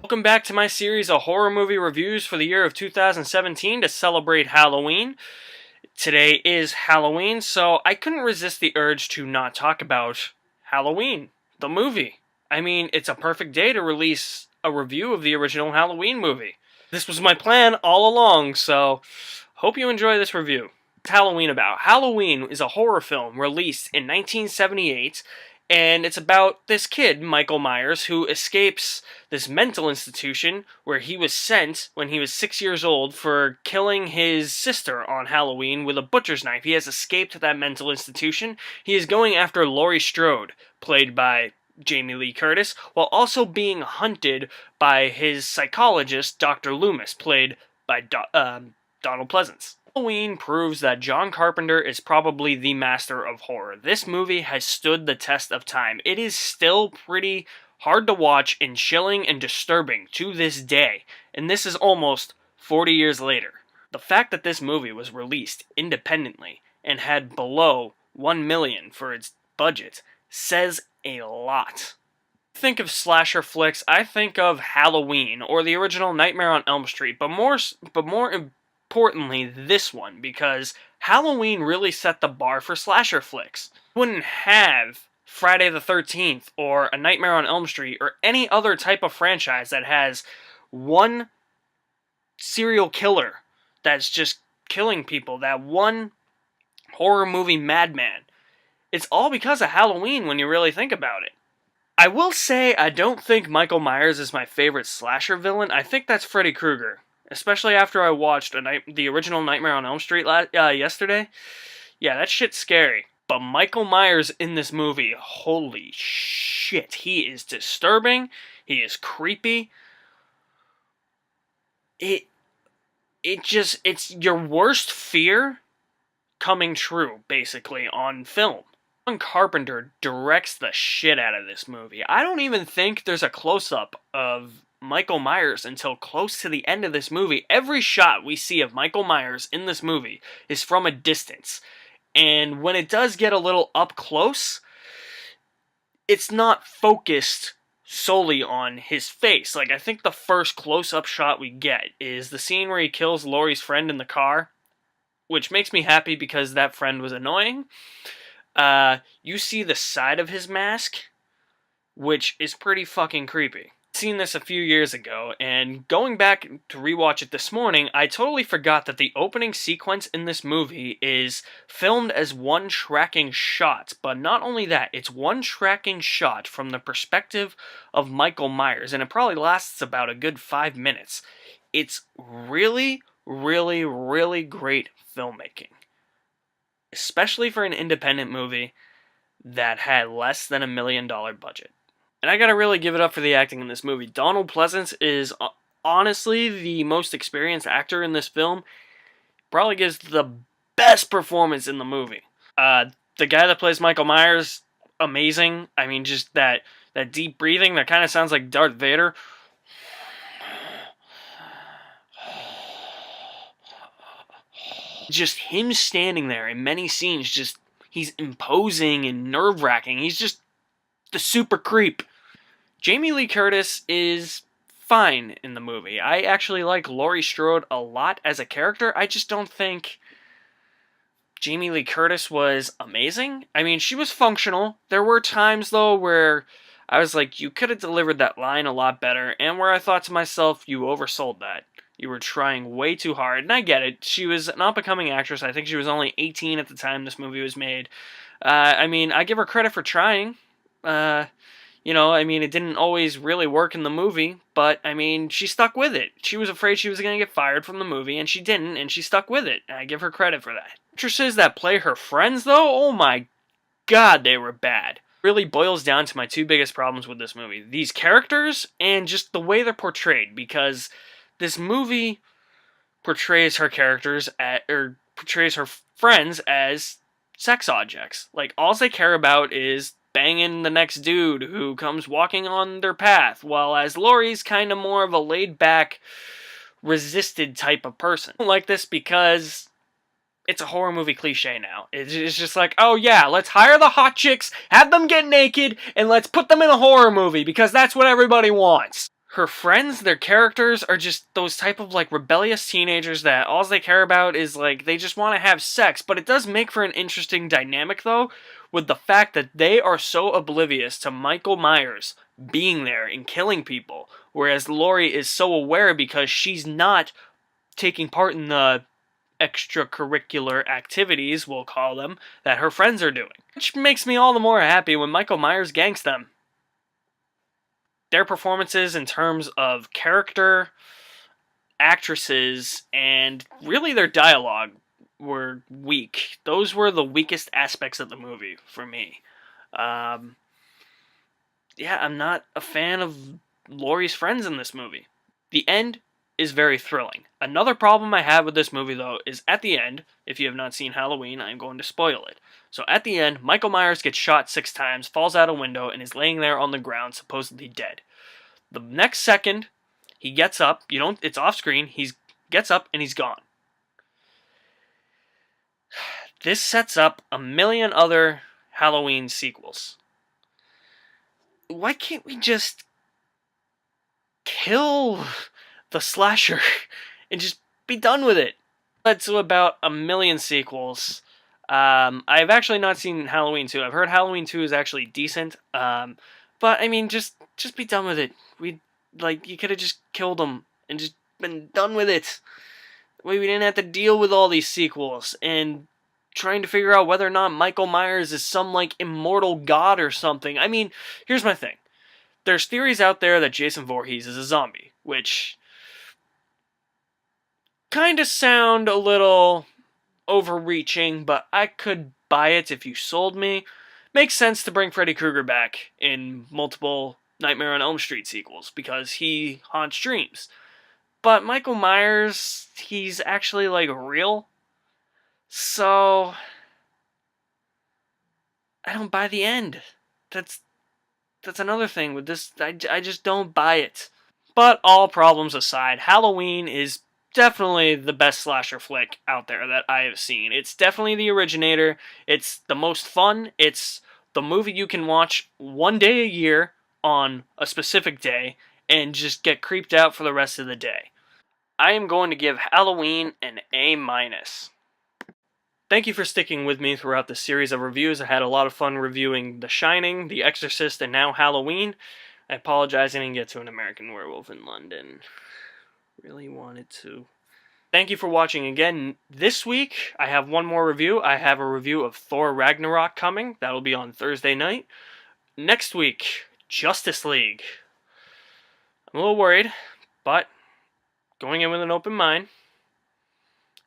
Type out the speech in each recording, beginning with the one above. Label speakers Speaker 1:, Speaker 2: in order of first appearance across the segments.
Speaker 1: Welcome back to my series of horror movie reviews for the year of 2017 to celebrate Halloween. Today is Halloween, so I couldn't resist the urge to not talk about Halloween, the movie. I mean, it's a perfect day to release a review of the original Halloween movie. This was my plan all along, so hope you enjoy this review. What's Halloween about? Halloween is a horror film released in 1978, and it's about this kid, Michael Myers, who escapes this mental institution where he was sent when he was 6 years old for killing his sister on Halloween with a butcher's knife. He has escaped that mental institution. He is going after Laurie Strode, played by Jamie Lee Curtis, while also being hunted by his psychologist, Dr. Loomis, played by Donald Pleasance. Halloween proves that John Carpenter is probably the master of horror. This movie has stood the test of time. It is still pretty hard to watch and chilling and disturbing to this day, and this is almost 40 years later. The fact that this movie was released independently and had below $1 million for its budget says a lot. Think of slasher flicks, I think of Halloween or the original Nightmare on Elm Street, but more importantly this one, because Halloween really set the bar for slasher flicks. You wouldn't have Friday the 13th or A Nightmare on Elm Street or any other type of franchise that has one serial killer that's just killing people, that one horror movie madman. It's all because of Halloween when you really think about it. I will say I don't think Michael Myers is my favorite slasher villain. I think that's Freddy Krueger. Especially after I watched the original Nightmare on Elm Street yesterday. Yeah, that shit's scary. But Michael Myers in this movie, holy shit. He is disturbing. He is creepy. It's your worst fear coming true, basically, on film. John Carpenter directs the shit out of this movie. I don't even think there's a close-up of Michael Myers until close to the end of this movie. Every shot we see of Michael Myers in this movie is from a distance. And when it does get a little up close, it's not focused solely on his face. Like, I think the first close-up shot we get is the scene where he kills Laurie's friend in the car, which makes me happy because that friend was annoying. You see the side of his mask, which is pretty fucking creepy. Seen this a few years ago, and going back to rewatch it this morning, I totally forgot that the opening sequence in this movie is filmed as one tracking shot. But not only that, it's one tracking shot from the perspective of Michael Myers, and it probably lasts about a good 5 minutes. It's really, really, really great filmmaking, especially for an independent movie that had less than $1 million budget. And I gotta really give it up for the acting in this movie. Donald Pleasance is honestly the most experienced actor in this film. Probably gives the best performance in the movie. The guy that plays Michael Myers, amazing. I mean, just that deep breathing that kind of sounds like Darth Vader. Just him standing there in many scenes, just he's imposing and nerve-wracking. He's just the super creep. Jamie Lee Curtis is fine in the movie. I actually like Laurie Strode a lot as a character. I just don't think Jamie Lee Curtis was amazing. I mean, she was functional. There were times, though, where I was like, you could have delivered that line a lot better, and where I thought to myself, you oversold that. You were trying way too hard, and I get it. She was an up-and-coming actress. I think she was only 18 at the time this movie was made. I mean, I give her credit for trying. It didn't always really work in the movie, but, I mean, she stuck with it. She was afraid she was going to get fired from the movie, and she didn't, and she stuck with it. And I give her credit for that. Actresses that play her friends, though, oh my god, they were bad. It really boils down to my two biggest problems with this movie. These characters, and just the way they're portrayed, because this movie portrays her portrays her friends as sex objects. Like, all they care about is banging the next dude who comes walking on their path, while as Laurie's kind of more of a laid-back, resisted type of person. I don't like this because it's a horror movie cliche now. It's just like, oh yeah, let's hire the hot chicks, have them get naked, and let's put them in a horror movie, because that's what everybody wants. Her friends, their characters are just those type of like rebellious teenagers that all they care about is like they just want to have sex. But it does make for an interesting dynamic though, with the fact that they are so oblivious to Michael Myers being there and killing people, whereas Laurie is so aware because she's not taking part in the extracurricular activities, we'll call them, that her friends are doing. Which makes me all the more happy when Michael Myers ganks them. Their performances in terms of character, actresses, and really their dialogue were weak. Those were the weakest aspects of the movie for me. Yeah, I'm not a fan of Laurie's friends in this movie. The end is very thrilling. Another problem I have with this movie, though, is at the end, if you have not seen Halloween, I'm going to spoil it. So at the end, Michael Myers gets shot 6 times, falls out a window, and is laying there on the ground, supposedly dead. The next second, he gets up, it's off screen, he gets up and he's gone. This sets up a million other Halloween sequels. Why can't we just kill the slasher and just be done with it? Led to about a million sequels. I've actually not seen Halloween 2. I've heard Halloween 2 is actually decent. But I mean, just be done with it. You could have just killed him and just been done with it. We didn't have to deal with all these sequels and trying to figure out whether or not Michael Myers is some like immortal god or something. I mean, here's my thing. There's theories out there that Jason Voorhees is a zombie, which kind of sound a little overreaching, but I could buy it if you sold me. Makes sense to bring Freddy Krueger back in multiple Nightmare on Elm Street sequels because he haunts dreams. But Michael Myers, he's actually like real. So I don't buy the end. That's another thing with this. I just don't buy it. But all problems aside, Halloween is definitely the best slasher flick out there that I have seen. It's definitely the originator. It's the most fun. It's the movie you can watch one day a year on a specific day and just get creeped out for the rest of the day. I am going to give Halloween an A-. Thank you for sticking with me throughout the series of reviews. I had a lot of fun reviewing The Shining, The Exorcist, and now Halloween. I apologize I didn't get to An American Werewolf in London. Really wanted to. Thank you for watching again. This week, I have one more review. I have a review of Thor Ragnarok coming. That'll be on Thursday night. Next week, Justice League. I'm a little worried, but going in with an open mind.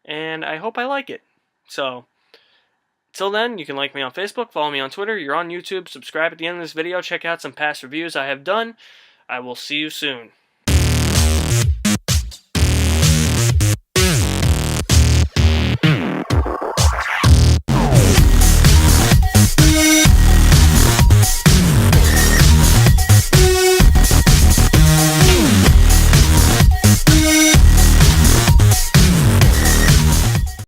Speaker 1: And I hope I like it. So, till then, you can like me on Facebook, follow me on Twitter, you're on YouTube, subscribe at the end of this video, check out some past reviews I have done. I will see you soon.